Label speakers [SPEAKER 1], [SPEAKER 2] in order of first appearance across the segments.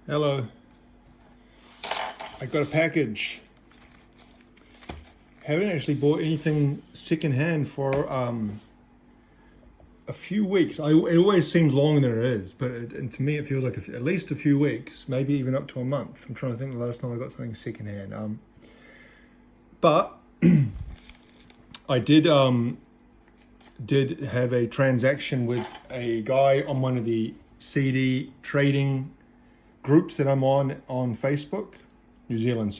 [SPEAKER 1] Hello. I got a package. Haven't actually bought anything secondhand for a few weeks. It always seems longer than it is, but and to me it feels like at least a few weeks, maybe even up to a month. I'm trying to think the last time I got something secondhand. But I did have a transaction with a guy on one of the CD trading groups that I'm on Facebook. New Zealand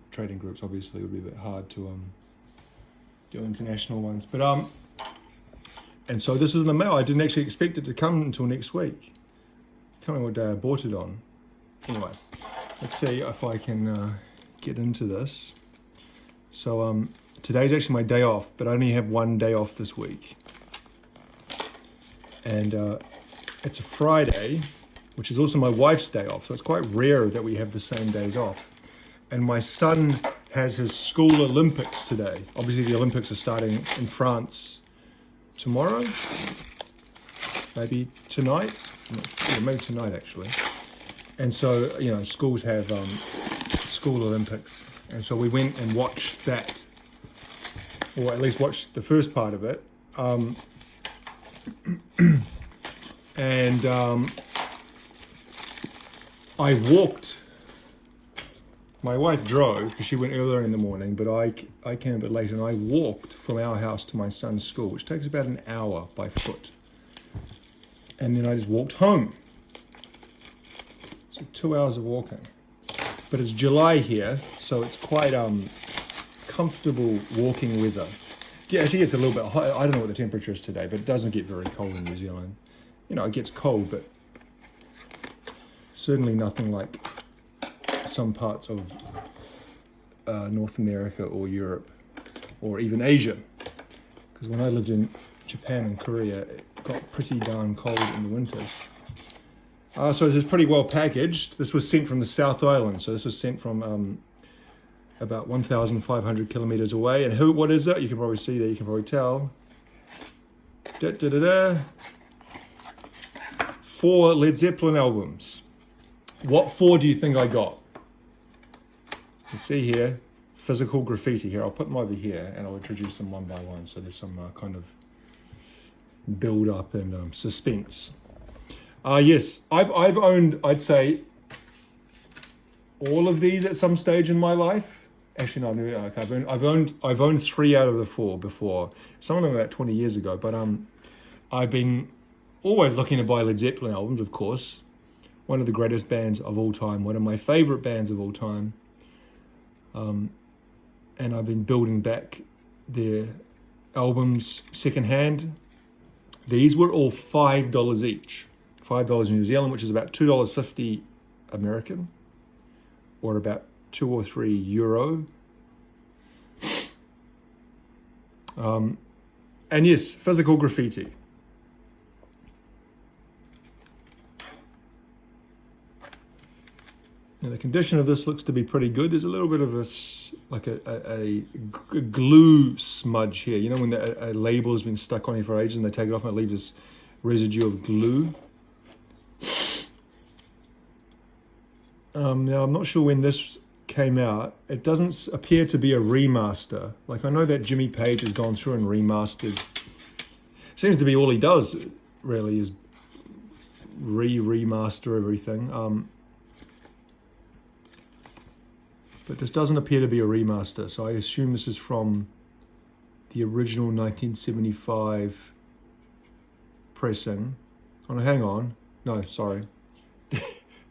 [SPEAKER 1] trading groups obviously would be a bit hard to do international ones, but and so this is in the mail. I didn't actually expect it to come until next week. Tell me what day I bought it on. Anyway, let's see if I can get into this. So today's actually my day off, but I only have one day off this week, and it's a Friday, which is also my wife's day off. So it's quite rare that we have the same days off. And my son has his school Olympics today. Obviously the Olympics are starting in France tomorrow, maybe tonight. I'm not sure, maybe tonight actually. And so, schools have school Olympics. And so we went and watched that, or at least watched the first part of it. And I walked. My wife drove because she went earlier in the morning, but I came a bit later, and I walked from our house to my son's school, which takes about an hour by foot. And then I just walked home. So 2 hours of walking. But it's July here, so it's quite comfortable walking weather. Yeah, actually gets a little bit hot. I don't know what the temperature is today, but it doesn't get very cold in New Zealand. It gets cold, but certainly nothing like some parts of North America or Europe or even Asia. Because when I lived in Japan and Korea, it got pretty darn cold in the winters. So this is pretty well packaged. This was sent from the South Island. So this was sent from about 1,500 kilometers away. And what is it? You can probably see there, you can probably tell. 4 Led Zeppelin albums. What 4 do you think I got? You can see here, Physical Graffiti. Here, I'll put them over here and I'll introduce them one by one. So there's some kind of build up and suspense. Yes, I've owned, I'd say, all of these at some stage in my life. Actually, no, okay, I've owned 3 out of the 4 before. Some of them about 20 years ago, but I've been always looking to buy Led Zeppelin albums, of course. One of the greatest bands of all time, one of my favorite bands of all time. And I've been building back their albums secondhand. These were all $5 each. $5 New Zealand, which is about $2.50 American, or about 2 or 3 euro. And yes, Physical Graffiti. Now the condition of this looks to be pretty good. There's a little bit of a glue smudge here. When a label has been stuck on it for ages and they take it off and it leaves this residue of glue. Now I'm not sure when this came out. It doesn't appear to be a remaster. Like, I know that Jimmy Page has gone through and remastered. Seems to be all he does really is remaster everything. But this doesn't appear to be a remaster, so I assume this is from the original 1975 pressing. Oh no, hang on. No, sorry.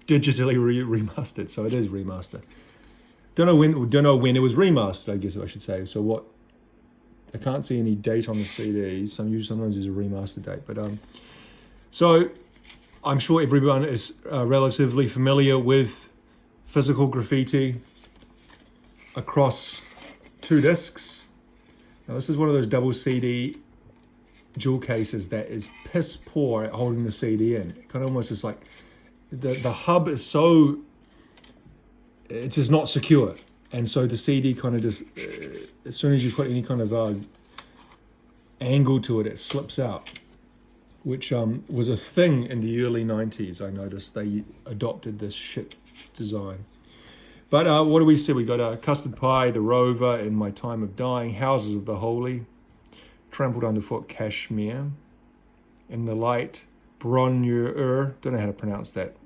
[SPEAKER 1] Digitally remastered, so it is remaster. Don't know when it was remastered, I guess I should say. So what? I can't see any date on the CD. Sometimes there's a remaster date, but so I'm sure everyone is relatively familiar with Physical Graffiti across 2 discs. Now this is one of those double CD jewel cases that is piss poor at holding the CD in. It kind of almost is like the hub is so, it's just not secure, and so the CD kind of just as soon as you put any kind of angle to it, it slips out. which was a thing in the early 90s. I noticed they adopted this shit design. But what do we see? We got Custard Pie, The Rover, In My Time of Dying, Houses of the Holy, Trampled Underfoot, Kashmir, In the Light, Bron-Yr, don't know how to pronounce that.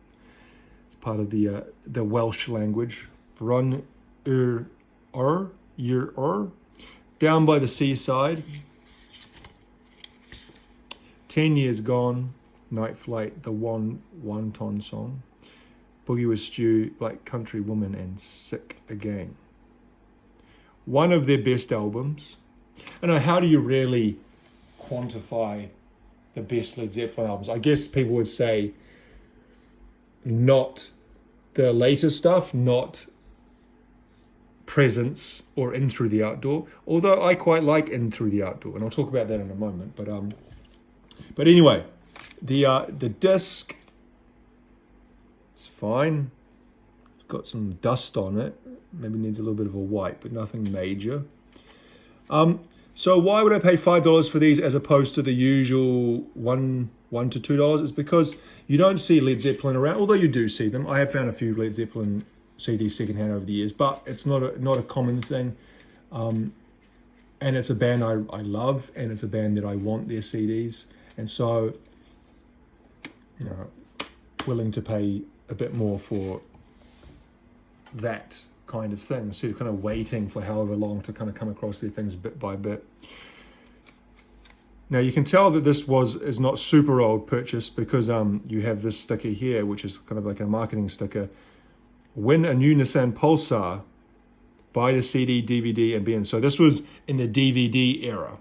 [SPEAKER 1] It's part of the Welsh language. Bron-Yr, Down by the Seaside, 10 Years Gone, Night Flight, The Wonton Song, Boogie with Stew, Like Country Woman, and Sick Again. One of their best albums. I know, how do you really quantify the best Led Zeppelin albums? I guess people would say not the later stuff, not Presence or In Through the Outdoor, although I quite like In Through the Outdoor, and I'll talk about that in a moment. But anyway, the disc is fine. It's got some dust on it. Maybe needs a little bit of a wipe, but nothing major. So why would I pay $5 for these as opposed to the usual $1 to $2? It's because you don't see Led Zeppelin around, although you do see them. I have found a few Led Zeppelin CDs secondhand over the years, but it's not a common thing. And it's a band I love, and it's a band that I want their CDs. And so, willing to pay a bit more for that kind of thing, instead of kind of waiting for however long to kind of come across their things bit by bit. Now you can tell that this is not super old purchase because you have this sticker here, which is kind of like a marketing sticker. Win a new Nissan Pulsar, buy the CD, DVD, and bin. So this was in the DVD era.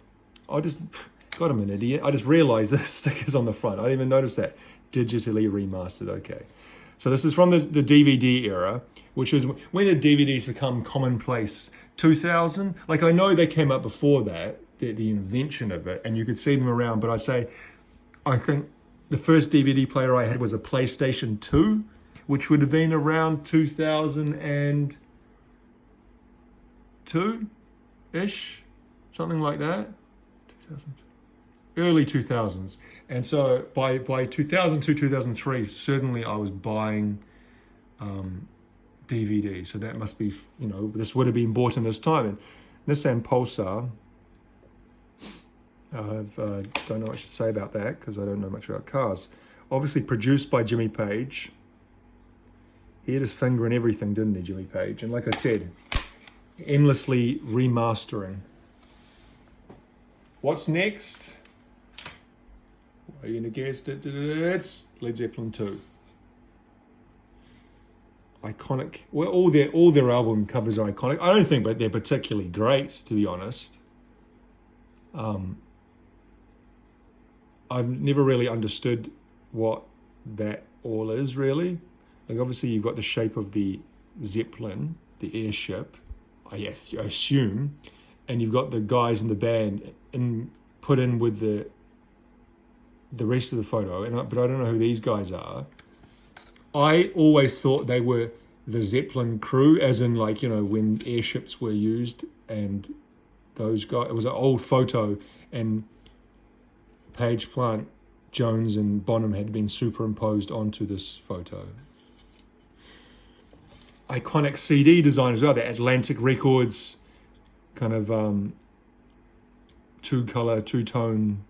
[SPEAKER 1] God, I'm an idiot. I just realized the sticker's on the front. I didn't even notice that. Digitally remastered, okay. So this is from the DVD era, which was when did DVDs become commonplace? 2000? Like, I know they came up before that, the invention of it, and you could see them around, but I think the first DVD player I had was a PlayStation 2, which would have been around 2002-ish, something like that. 2002. Early 2000s. And so by 2002, 2003, certainly I was buying DVDs. So that must be, this would have been bought in this time. And Nissan Pulsar, I don't know what to say about that because I don't know much about cars. Obviously produced by Jimmy Page. He had his finger in everything, didn't he, Jimmy Page? And like I said, endlessly remastering. What's next? Are you going to guess? It's Led Zeppelin 2. Iconic. Well, all their album covers are iconic. I don't think but they're particularly great, to be honest. I've never really understood what that all is, really. Like, obviously, you've got the shape of the Zeppelin, the airship, I assume, and you've got the guys in the band put in with the rest of the photo, but I don't know who these guys are. I always thought they were the Zeppelin crew, as in, like, when airships were used, and those guys, it was an old photo, and Page, Plant, Jones, and Bonham had been superimposed onto this photo. Iconic CD design as well, the Atlantic Records kind of two-tone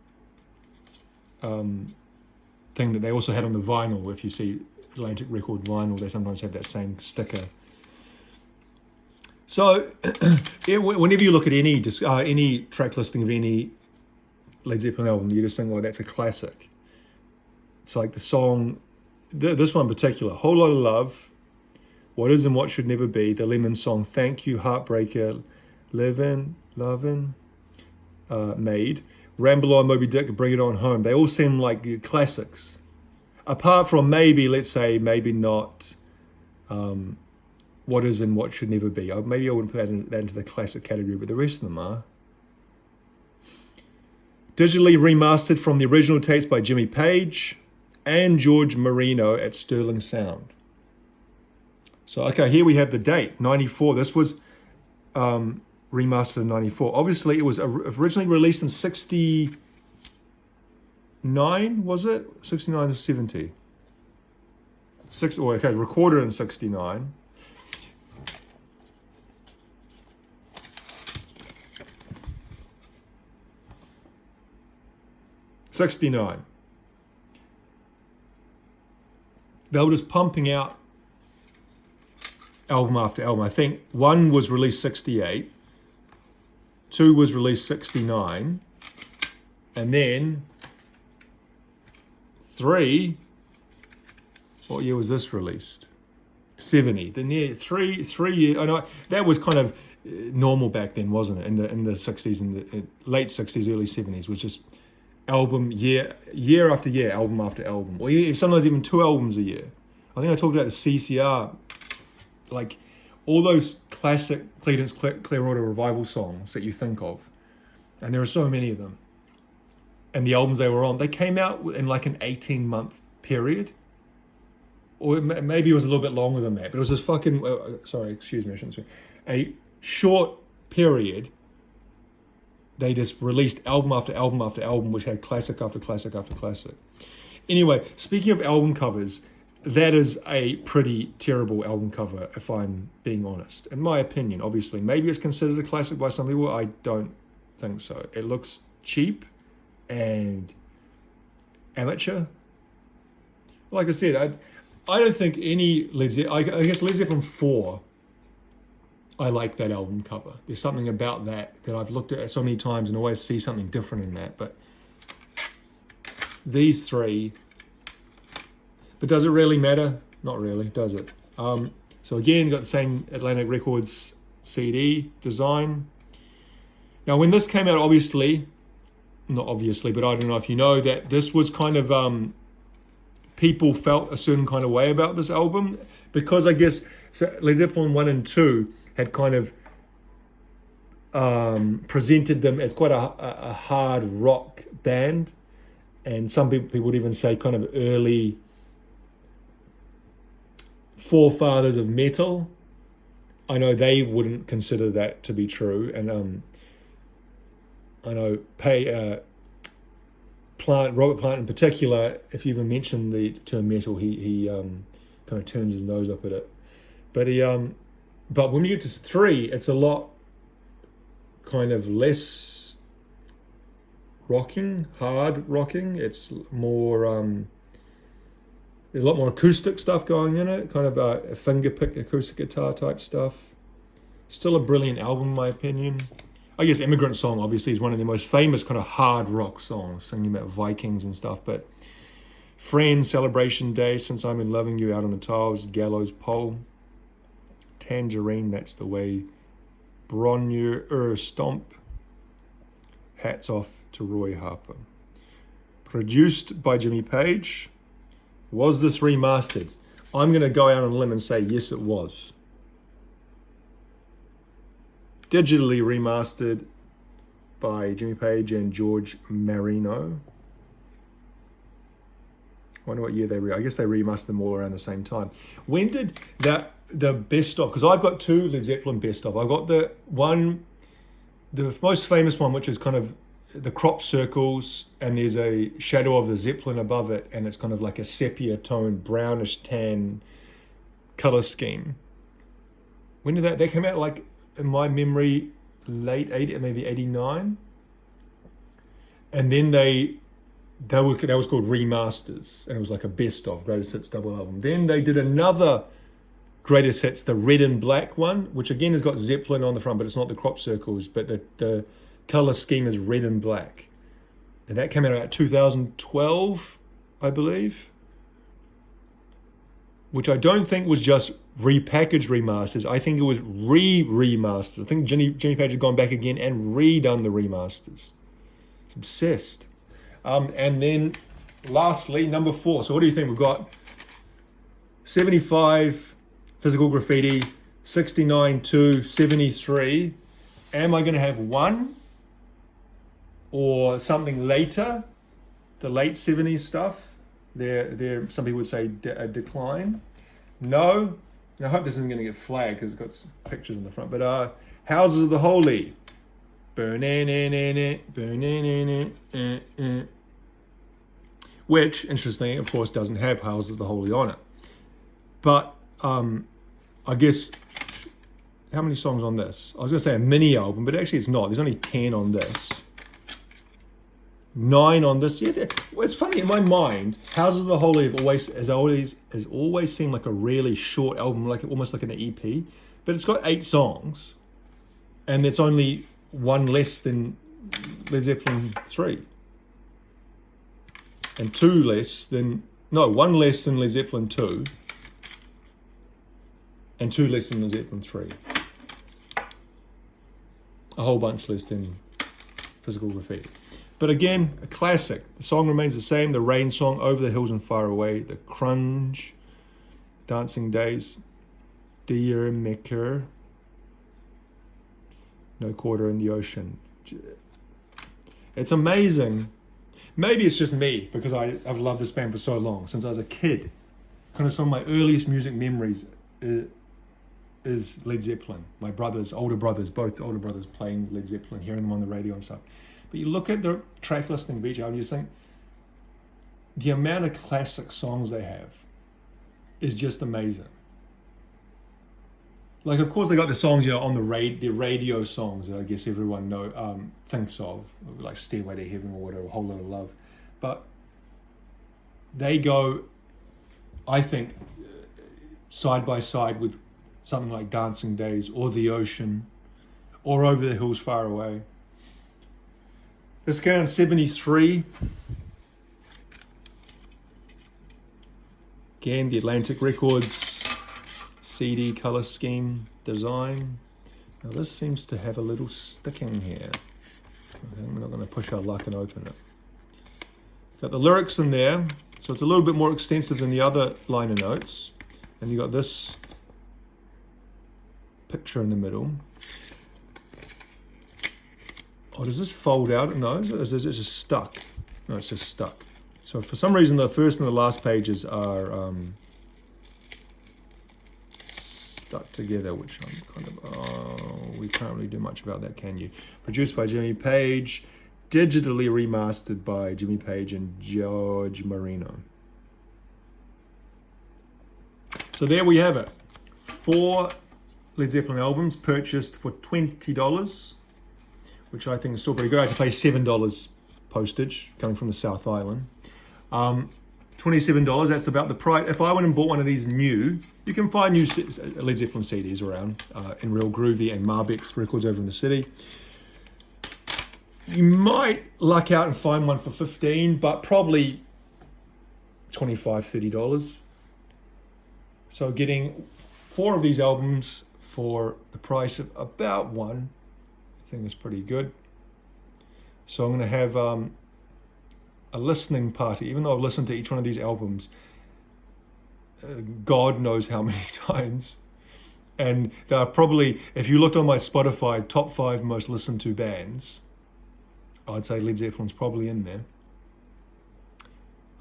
[SPEAKER 1] thing that they also had on the vinyl. If you see Atlantic Record vinyl, they sometimes have that same sticker. So whenever you look at any track listing of any Led Zeppelin album, you just think, well, that's a classic. It's like the song, this one in particular, Whole Lot of Love, What Is and What Should Never Be, the Lemon Song, Thank You, Heartbreaker, Livin', Lovin', Made, Ramble On, Moby Dick, Bring It On Home. They all seem like classics. Apart from maybe not What Is and What Should Never Be. Maybe I wouldn't put that into the classic category, but the rest of them are. Digitally remastered from the original tapes by Jimmy Page and George Marino at Sterling Sound. So, okay, here we have the date, 94. This was remastered in 94. Obviously, it was originally released in 60... 69, was it? 69 or 70? Okay, recorded in 69. '69. They were just pumping out album after album. I think one was released 68, two was released 69, and then three, what year was this released? 70. The near three year. I know that was kind of normal back then, wasn't it? In the 60s and the late 60s, early 70s, was just album year after year, album after album, or sometimes even 2 albums a year. I think I talked about the CCR, like all those classic Creedence Clearwater Revival songs that you think of, and there are so many of them. And the albums they were on, they came out in like an 18-month period, or maybe it was a little bit longer than that. But it was this fucking sorry, excuse me, I shouldn't say a short period. They just released album after album after album, which had classic after classic after classic. Anyway, speaking of album covers, that is a pretty terrible album cover, if I'm being honest. In my opinion, obviously. Maybe it's considered a classic by some people. I don't think so. It looks cheap and amateur. Like I said, I don't think any Led Zeppelin... I guess Led Zeppelin 4... I like that album cover. There's something about that I've looked at so many times and always see something different in that. But these three, but does it really matter? Not really, does it? So again, got the same Atlantic Records CD design. Now, when this came out, not obviously, but I don't know if you know that this was kind of, people felt a certain kind of way about this album because I guess Led Zeppelin 1 and 2 had kind of presented them as quite a hard rock band, and some people would even say kind of early forefathers of metal. I know they wouldn't consider that to be true, and I know Robert Plant in particular, if you even mention the term metal, he kind of turns his nose up at it. But when you get to 3, it's a lot kind of less hard rocking. It's more, there's a lot more acoustic stuff going in it, kind of a finger-pick acoustic guitar type stuff. Still a brilliant album, in my opinion. I guess Immigrant Song, obviously, is one of the most famous kind of hard rock songs, singing about Vikings and stuff. But Friends, Celebration Day, Since I've Been Loving You, Out on the Tiles, Gallows Pole, Tangerine, That's the Way, Bronner Stomp, Hats Off to Roy Harper. Produced by Jimmy Page. Was this remastered? I'm going to go out on a limb and say yes, it was. Digitally remastered by Jimmy Page and George Marino. I wonder what year I guess they remastered them all around the same time. When did the best of, because I've got 2 Led Zeppelin best of. I've got the most famous one, which is kind of the crop circles, and there's a shadow of the Zeppelin above it, and it's kind of like a sepia tone, brownish tan color scheme. When did that came out? Like, in my memory, late 80, maybe 89. And then that was called remasters, and it was like a best of greatest hits double album. Then they did another greatest hits, the red and black one, which again has got Zeppelin on the front, but it's not the crop circles, but the color scheme is red and black. And that came out about 2012, I believe, which I don't think was just repackaged remasters. I think it was remasters. I think Jimmy Page had gone back again and redone the remasters. It's obsessed. And then lastly, number 4. So what do you think? We've got 75 Physical Graffiti, 69 to 73. Am I going to have one or something later? The late 70s stuff? There. Some people would say a decline. No. And I hope this isn't going to get flagged because it's got some pictures in the front. But Houses of the Holy. which, interestingly, of course, doesn't have Houses of the Holy on it. But I guess, how many songs on this? I was going to say a mini album, but actually it's not. There's only 10 on this. 9 on this. Yeah, well, it's funny, in my mind, Houses of the Holy has always seemed like a really short album, like almost like an EP. But it's got 8 songs, and it's only one less than Led Zeppelin 3. And one less than Led Zeppelin 2, and 2 less than Led Zeppelin 3. A whole bunch less than Physical Graffiti. But again, a classic. The song remains the same. The Rain song, Over the Hills and Far Away. The Crunge, Dancing Days, Dear Maker, No Quarter in the Ocean. It's amazing. Maybe it's just me, because I've loved this band for so long, since I was a kid. Kind of some of my earliest music memories is Led Zeppelin. My brothers, both older brothers playing Led Zeppelin, hearing them on the radio and stuff. But you look at the track listing of each album, you think the amount of classic songs they have is just amazing. Like, of course, they got the songs, on the radio songs that I guess everyone thinks of, like Stairway to Heaven or whatever, Whole Lot of Love. But they go, I think, side by side with something like Dancing Days or The Ocean or Over the Hills Far Away. This came out in 73. Again, the Atlantic Records CD color scheme design. Now this seems to have a little sticking here. Okay, we're not going to push our luck and open it. Got the lyrics in there, so it's a little bit more extensive than the other liner notes. And you got this picture in the middle. Oh, does this fold out? No, is it just stuck? No, it's just stuck. So for some reason, the first and the last pages are stuck together, which I'm kind of, we can't really do much about that, can you? Produced by Jimmy Page, digitally remastered by Jimmy Page and George Marino. So there we have it. 4 Led Zeppelin albums purchased for $20, which I think is still pretty good. I had to pay $7 postage coming from the South Island. $27, that's about the price. If I went and bought one of these new, you can find new Led Zeppelin CDs around in Real Groovy and Marbeck's records over in the city. You might luck out and find one for $15, but probably $25, $30. So getting 4 of these albums for the price of about one, I think is pretty good. So I'm going to have a listening party, even though I've listened to each one of these albums God knows how many times. And there are probably, if you looked on my Spotify, top 5 most listened to bands, I'd say Led Zeppelin's probably in there.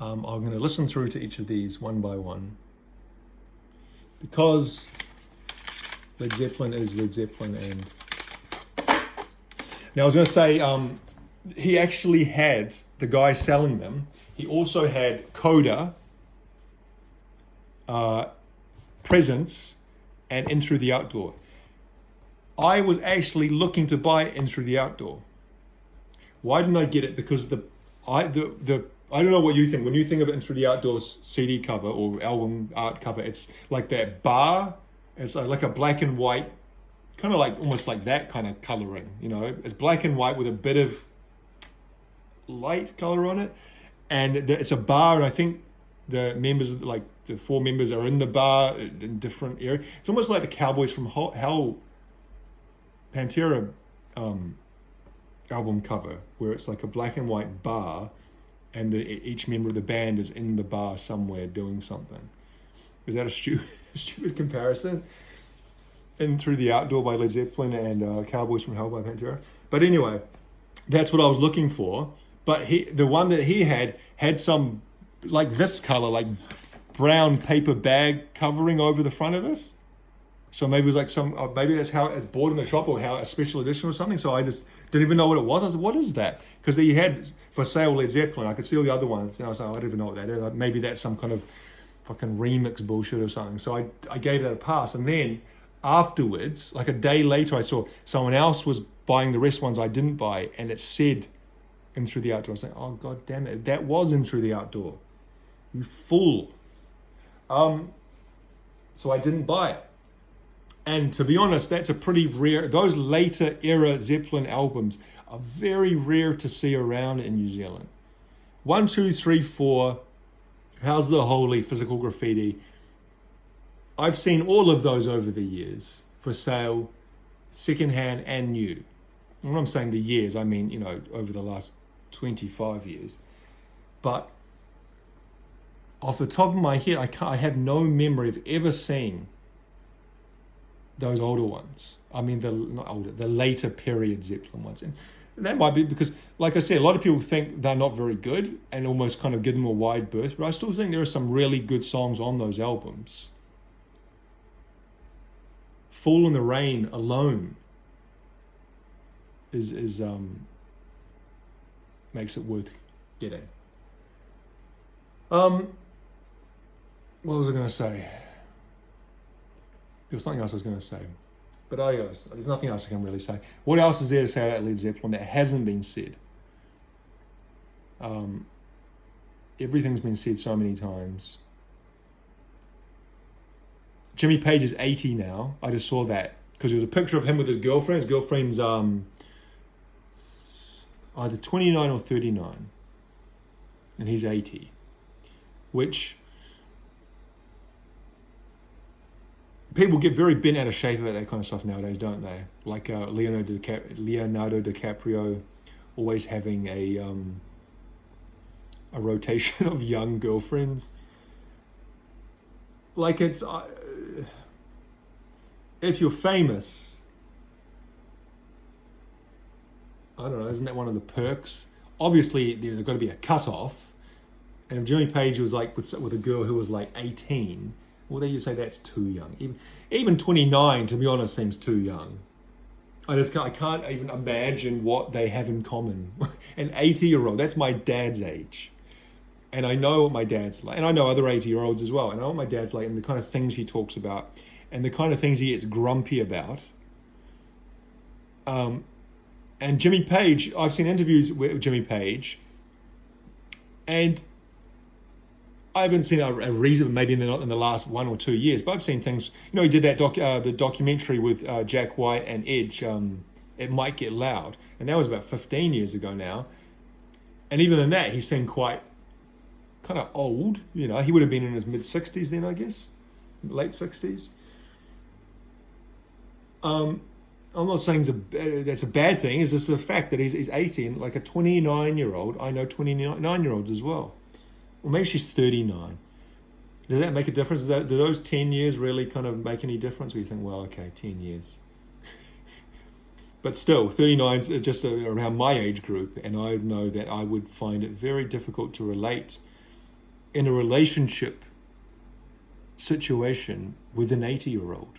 [SPEAKER 1] I'm going to listen through to each of these one by one, because Led Zeppelin is Led Zeppelin. And now I was going to say, he actually had, the guy selling them, he also had Coda, Presence, and In Through the Outdoor. I was actually looking to buy In Through the Outdoor. Why didn't I get it? Because I don't know what you think. When you think of In Through the Outdoor CD cover or album art cover, it's like that bar. It's like a black and white, kind of like almost like that kind of coloring. It's black and white with a bit of light color on it, and it's a bar. And I think the members, like the 4 members, are in the bar in different areas. It's almost like the Cowboys from Hell Pantera album cover, where it's like a black and white bar, and each member of the band is in the bar somewhere doing something. Is that a stupid comparison? In Through the Outdoor by Led Zeppelin and Cowboys from Hell by Pantera. But anyway, that's what I was looking for. But the one that he had some, like this color, like brown paper bag covering over the front of it. So maybe it was like maybe that's how it's bought in the shop, or how a special edition or something. So I just didn't even know what it was. I was like, what is that? Because you had for sale Led Zeppelin. I could see all the other ones, and I was like, I don't even know what that is. Like, maybe that's some kind of fucking remix bullshit or something. So I gave that a pass. And then afterwards, like a day later, I saw someone else was buying the rest ones I didn't buy, and it said In Through the Outdoor. I was like, oh god damn it, that was In Through the Outdoor. You fool. So I didn't buy it. And to be honest, that's a pretty rare, those later era Zeppelin albums are very rare to see around in New Zealand. 1, 2, 3, 4, How's the Holy, Physical Graffiti. I've seen all of those over the years for sale, secondhand and new. When I'm saying the years, I mean, over the last 25 years. But off the top of my head, I have no memory of ever seeing those older ones. I mean, the later period Zeppelin ones. And that might be because, like I said, a lot of people think they're not very good and almost kind of give them a wide berth. But I still think there are some really good songs on those albums. Fall in the Rain alone is makes it worth getting. What was I going to say? There was something else I was going to say. But there's nothing else I can really say. What else is there to say about Led Zeppelin that hasn't been said? Everything's been said so many times. Jimmy Page is 80 now. I just saw that because there was a picture of him with his girlfriend. His girlfriend's either 29 or 39. And he's 80. Which people get very bent out of shape about that kind of stuff nowadays, don't they? Like Leonardo DiCaprio always having a rotation of young girlfriends. Like it's if you're famous, I don't know, isn't that one of the perks? Obviously, there's got to be a cutoff. And if Jimmy Page was like with a girl who was like 18, well, then you say that's too young. Even 29, to be honest, seems too young. I can't even imagine what they have in common. An 80-year-old, that's my dad's age. And I know what my dad's like. And I know other 80-year-olds as well. And I know what my dad's like and the kind of things he talks about and the kind of things he gets grumpy about. And Jimmy Page, I've seen interviews with Jimmy Page, and I haven't seen a reason, maybe in the last 1 or 2 years, but I've seen things. He did that the documentary with Jack White and Edge. It Might Get Loud, and that was about 15 years ago now. And even in that, he seemed quite kind of old. He would have been in his mid-60s then, I guess, late 60s. I'm not saying that's a bad thing. It's just the fact that he's 80 and like a 29-year-old. I know 29-year-olds as well. Or maybe she's 39. Does that make a difference? Do those 10 years really kind of make any difference? We think, well, okay, 10 years. But still, 39 is just around my age group, and I know that I would find it very difficult to relate in a relationship situation with an 80-year-old.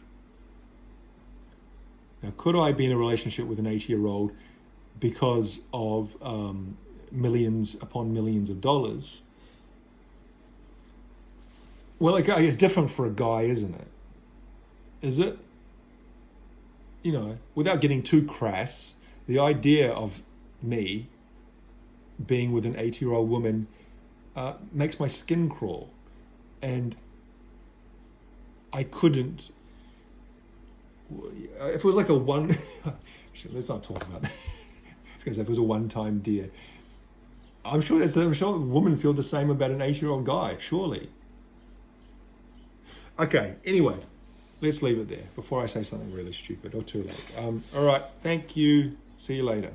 [SPEAKER 1] Now, could I be in a relationship with an 80-year-old because of millions upon millions of dollars? Well, it's different for a guy, isn't it? Is it? Without getting too crass, the idea of me being with an 80-year-old woman makes my skin crawl. And I couldn't. If it was like let's not talk about that. I was going to say if it was a one-time deal. I'm sure women feel the same about an 80-year-old guy, surely. Okay, anyway, let's leave it there before I say something really stupid or too late. All right, thank you. See you later.